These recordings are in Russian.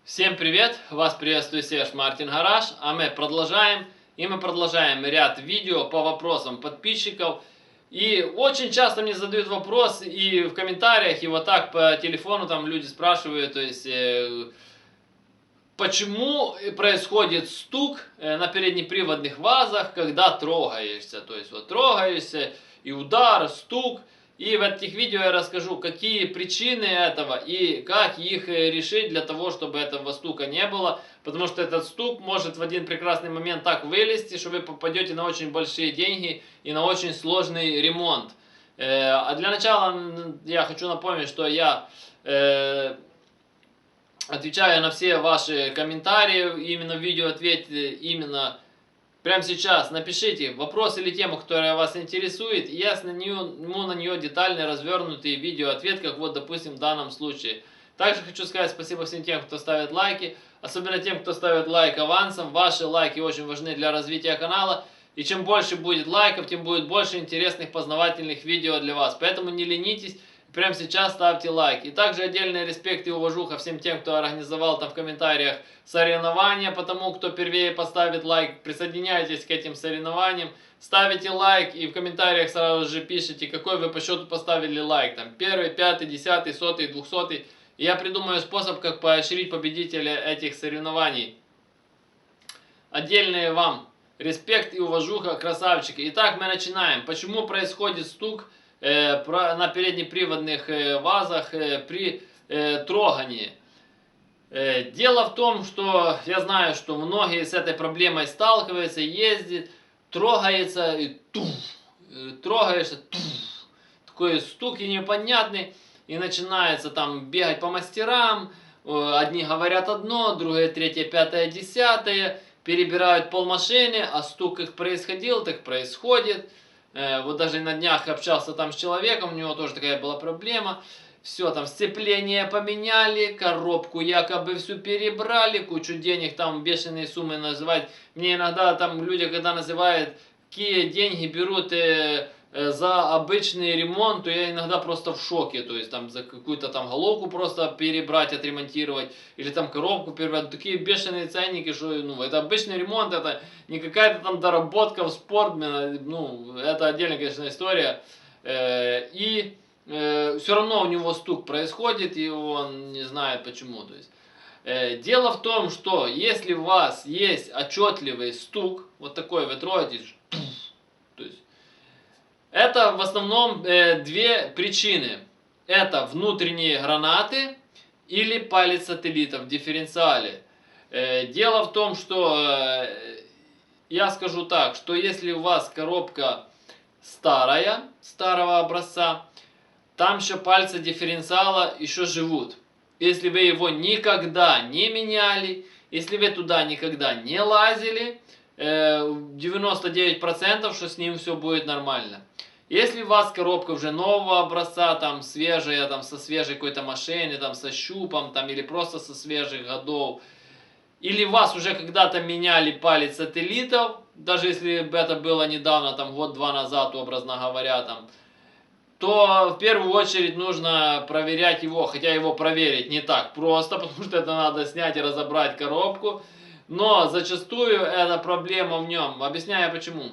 Всем привет! Вас приветствует Серж Мартин Гараж, а мы продолжаем. Мы продолжаем ряд видео по вопросам подписчиков. И очень часто мне задают вопрос и в комментариях, и вот так по телефону там люди спрашивают, то есть почему происходит стук на переднеприводных вазах, когда трогаешься. То есть вот трогаешься и удар, стук. И в этих видео я расскажу, какие причины этого и как их решить для того, чтобы этого стука не было. Потому что этот стук может в один прекрасный момент так вылезти, что вы попадете на очень большие деньги и на очень сложный ремонт. А для начала я хочу напомнить, что я отвечаю на все ваши комментарии, именно в видео ответьте именно прямо сейчас. Напишите вопрос или тему, которая вас интересует, и я сниму на нее детальный, развернутый видеоответ, как вот, допустим, в данном случае. Также хочу сказать спасибо всем тем, кто ставит лайки, особенно тем, кто ставит лайк авансом. Ваши лайки очень важны для развития канала, и чем больше будет лайков, тем будет больше интересных познавательных видео для вас. Поэтому не ленитесь, прямо сейчас ставьте лайк. И также отдельный респект и уважуха всем тем, кто организовал там в комментариях соревнования, потому кто первее поставит лайк. Присоединяйтесь к этим соревнованиям, ставите лайк и в комментариях сразу же пишите, какой вы по счету поставили лайк. Там 1, 5, 10, 100, 200. И я придумаю способ, как поощрить победителя этих соревнований. Отдельный вам респект и уважуха, красавчики. Итак, мы начинаем. Почему происходит стук на переднеприводных вазах при трогании? Дело в том, что я знаю, что многие с этой проблемой сталкиваются, ездят, трогается и трогаешься, такой стук и непонятный, и начинается там бегать по мастерам, одни говорят одно, другие третье, пятое, десятое, перебирают полмашины, а стук как происходил, так происходит. Вот даже на днях общался там с человеком, у него тоже такая была проблема. Все, там сцепление поменяли, коробку якобы всю перебрали, кучу денег, там бешеные суммы называть. Мне иногда там люди, когда называют, какие деньги берут за обычный ремонт, то я иногда просто в шоке. То есть там за какую-то там головку просто перебрать, отремонтировать, или там коробку перебрать. Такие бешеные ценники, что ну, это обычный ремонт, это не какая-то там доработка в спорт, ну, это отдельная, конечно, история. Все равно у него стук происходит, и он не знает почему. То есть, дело в том, что если у вас есть отчетливый стук, вот такой вы трогаетесь, то есть, это в основном две причины. Это внутренние гранаты или палец сателлита в дифференциале. Дело в том, что я скажу так, что если у вас коробка старая, старого образца, там еще пальцы дифференциала еще живут. Если вы его никогда не меняли, если вы туда никогда не лазили, 99% что с ним все будет нормально. Если у вас коробка уже нового образца, там свежая, там со свежей какой-то машины, там со щупом, там или просто со свежих годов, или вас уже когда-то меняли палец сателлитов, даже если бы это было недавно, там год-два назад, образно говоря, там, то в первую очередь нужно проверять его, хотя его проверить не так просто, потому что это надо снять и разобрать коробку, но зачастую это проблема в нем. Объясняю почему.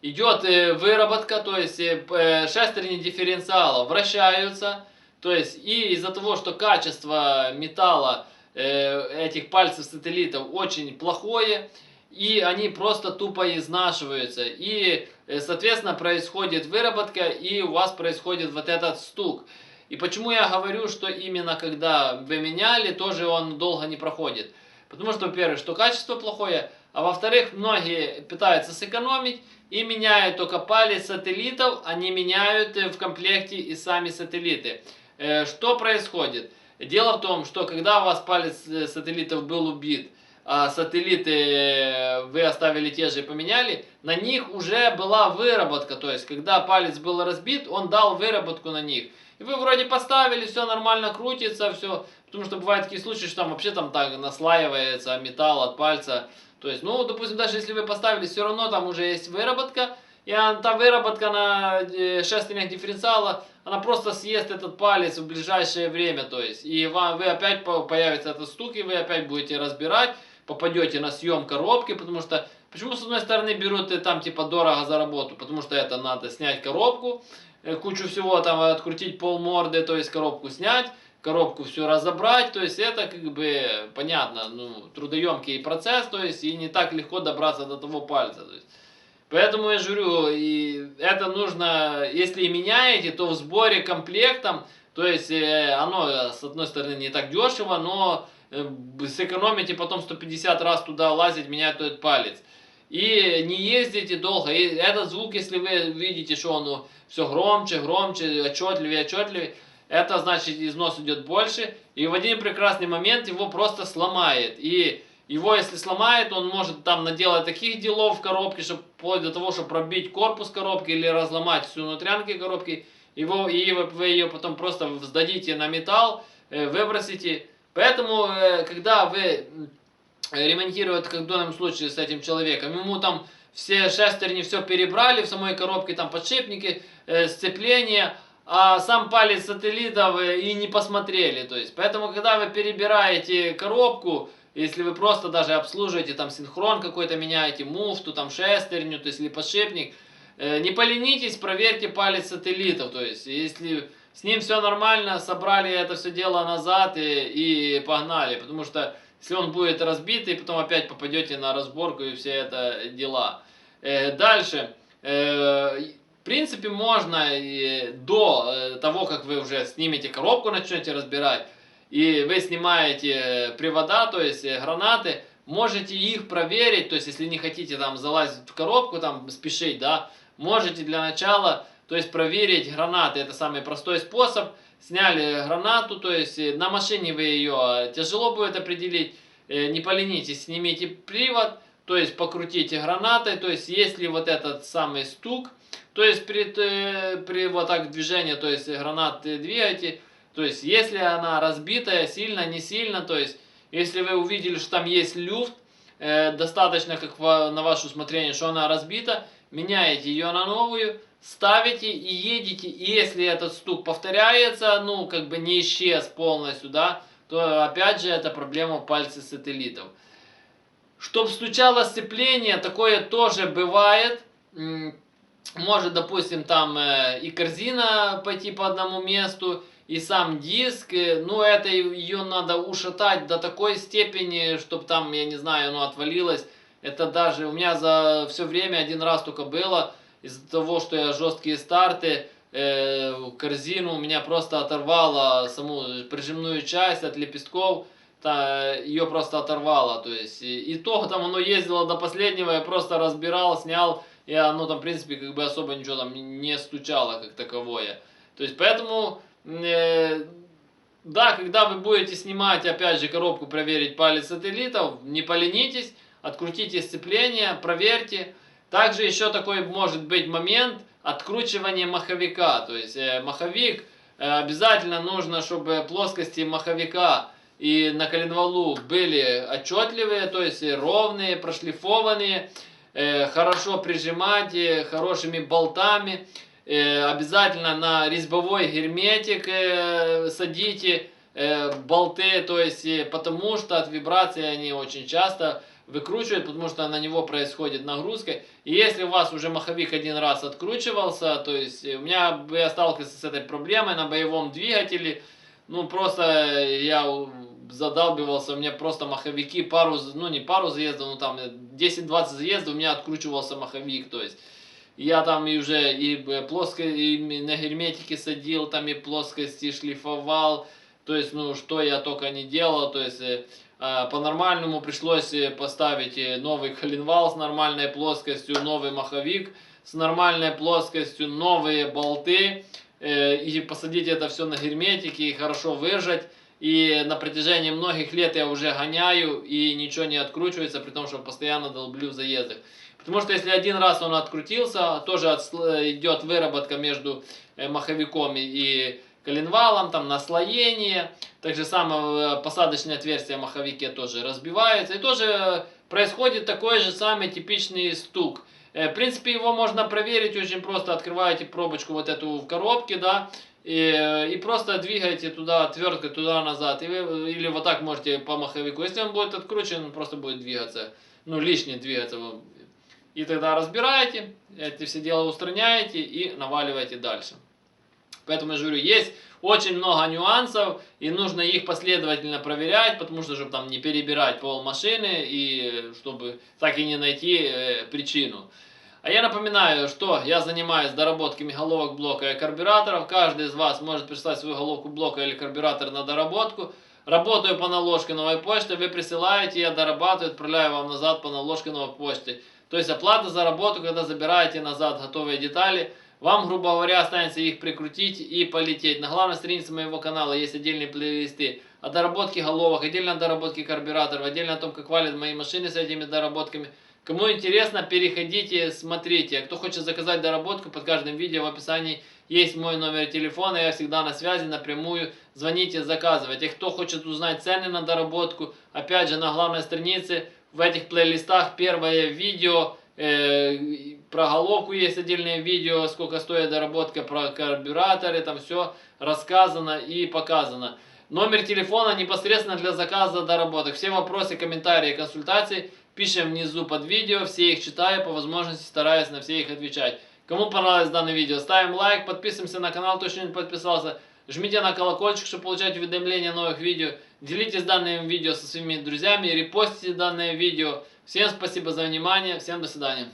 Идет выработка, то есть шестерни дифференциала вращаются, то есть и из-за того, что качество металла этих пальцев сателлитов очень плохое, и они просто тупо изнашиваются. И, соответственно, происходит выработка, и у вас происходит вот этот стук. И почему я говорю, что именно когда вы меняли, тоже он долго не проходит. Потому что, во-первых, что качество плохое, а во-вторых, многие пытаются сэкономить и меняют только палец сателлитов, а не меняют в комплекте и сами сателлиты. Что происходит? Дело в том, что когда у вас палец сателлитов был убит, а сателлиты вы оставили те же и поменяли, на них уже была выработка. То есть, когда палец был разбит, он дал выработку на них. И вы вроде поставили, все нормально крутится, все. Потому что бывают такие случаи, что там вообще там так наслаивается металл от пальца. То есть, ну, допустим, даже если вы поставили, все равно там уже есть выработка. и та выработка на шестернях дифференциала, она просто съест этот палец в ближайшее время, то есть, и вы опять появится этот стук, и вы опять будете разбирать, попадете на съем коробки, потому что, почему с одной стороны берут и там типа дорого за работу, потому что это надо снять коробку, кучу всего там открутить полморды, то есть коробку снять, коробку все разобрать, то есть это как бы понятно, ну, трудоемкий процесс, то есть и не так легко добраться до того пальца, то есть. Поэтому я же говорю, и это нужно, если и меняете, то в сборе комплектом, то есть оно с одной стороны не так дешево, но сэкономите потом 150 раз туда лазить, менять этот палец. И не ездите долго. И этот звук, если вы видите, что он все громче, громче, отчетливее, отчетливее, это значит износ идет больше. И в один прекрасный момент его просто сломает. И его, если сломает, он может там наделать таких делов в коробке, что вплоть до того, чтобы пробить корпус коробки или разломать всю внутрянки коробки. И вы ее потом просто сдадите на металл, выбросите. Поэтому, когда вы ремонтируете, как в данном случае с этим человеком, ему там все шестерни все перебрали, в самой коробке там подшипники, сцепления, а сам палец сателлитов и не посмотрели. То есть, поэтому, когда вы перебираете коробку, если вы просто даже обслуживаете, там синхрон какой-то меняете, муфту, там шестерню, то есть или подшипник, не поленитесь, проверьте палец сателлитов. То есть, если с ним все нормально, собрали это все дело назад и погнали. Потому что если он будет разбитый, потом опять попадете на разборку и все это дела. Дальше. В принципе, можно до того, как вы уже снимете коробку, начнете разбирать, и вы снимаете привода, то есть гранаты, можете их проверить, то есть если не хотите там залазить в коробку, там спешить, да, можете для начала, то есть проверить гранаты, это самый простой способ. Сняли гранату, то есть на машине вы ее тяжело будет определить, не поленитесь, снимите привод, то есть покрутите гранатой, то есть если вот этот самый стук, то есть при вот так движении, то есть гранат двигаете, то есть если она разбитая, сильно, не сильно, то есть если вы увидели, что там есть люфт, достаточно как на ваше усмотрение, что она разбита, меняете ее на новую, ставите и едете, и если этот стук повторяется, ну как бы не исчез полностью, да, то опять же это проблема пальца сателлитов. Чтоб стучало сцепление, такое тоже бывает. Может, допустим, там и корзина пойти по одному месту, и сам диск, ну, это ее надо ушатать до такой степени, чтобы там, я не знаю, оно отвалилось. Это даже у меня за все время один раз только было, из-за того, что я жесткие старты, корзину у меня просто оторвало саму прижимную часть от лепестков, ее просто оторвало, то есть, и то там оно ездило до последнего, я просто разбирал, снял, и оно там, в принципе, как бы особо ничего там не стучало как таковое. То есть, поэтому, да, когда вы будете снимать, опять же, коробку, проверить палец сателлитов, не поленитесь, открутите сцепление, проверьте. Также еще такой может быть момент откручивания маховика. То есть, маховик обязательно нужно, чтобы плоскости маховика и на коленвалу были отчетливые, то есть ровные, прошлифованные, хорошо прижимать хорошими болтами. Обязательно на резьбовой герметик садите болты, то есть потому что от вибрации они очень часто выкручивают, потому что на него происходит нагрузка. И если у вас уже маховик один раз откручивался, то есть у меня я сталкивался с этой проблемой на боевом двигателе, ну просто я задалбивался, у меня просто маховики пару, ну не пару заездов, ну там 10-20 заездов у меня откручивался маховик, то есть я там и уже и и на герметике садил, там и плоскости шлифовал, то есть ну что я только не делал, то есть по-нормальному пришлось поставить новый коленвал с нормальной плоскостью, новый маховик с нормальной плоскостью, новые болты, и посадить это все на герметике и хорошо выжать. И на протяжении многих лет я уже гоняю, и ничего не откручивается, при том, что постоянно долблю в заездах. Потому что если один раз он открутился, тоже идет выработка между маховиком и коленвалом, там наслоение. Так же самое посадочное отверстие в маховике тоже разбивается. И тоже происходит такой же самый типичный стук. В принципе, его можно проверить очень просто. Открываете пробочку вот эту в коробке, да, и просто двигаете туда, отверткой туда-назад. Или вот так можете по маховику. Если он будет откручен, он просто будет двигаться. Ну, лишний двигаться. И тогда разбираете, эти все дела устраняете и наваливаете дальше. Поэтому я же говорю, есть очень много нюансов, и нужно их последовательно проверять, потому что, чтобы там не перебирать пол машины, и чтобы так и не найти причину. А я напоминаю, что я занимаюсь доработками головок блока и карбюраторов. Каждый из вас может прислать свою головку блока или карбюратор на доработку. Работаю по наложке новой почты, вы присылаете, я дорабатываю, отправляю вам назад по наложке новой почты. То есть оплата за работу, когда забираете назад готовые детали. Вам, грубо говоря, останется их прикрутить и полететь. На главной странице моего канала есть отдельные плейлисты о доработке головок, отдельно о доработке карбюраторов, отдельно о том, как валят мои машины с этими доработками. Кому интересно, переходите, смотрите. А кто хочет заказать доработку, под каждым видео в описании есть мой номер телефона. Я всегда на связи, напрямую. Звоните, заказывайте. Кто хочет узнать цены на доработку, опять же, на главной странице в этих плейлистах первое видео. Про головку есть отдельное видео, сколько стоит доработка, про карбюраторы, там все рассказано и показано. Номер телефона непосредственно для заказа доработок. Все вопросы, комментарии, консультации пишем внизу под видео, все их читаю, по возможности стараюсь на все их отвечать. Кому понравилось данное видео, ставим лайк, подписываемся на канал, кто еще не подписался. Жмите на колокольчик, чтобы получать уведомления о новых видео. Делитесь данным видео со своими друзьями, репостите данное видео. Всем спасибо за внимание, всем до свидания.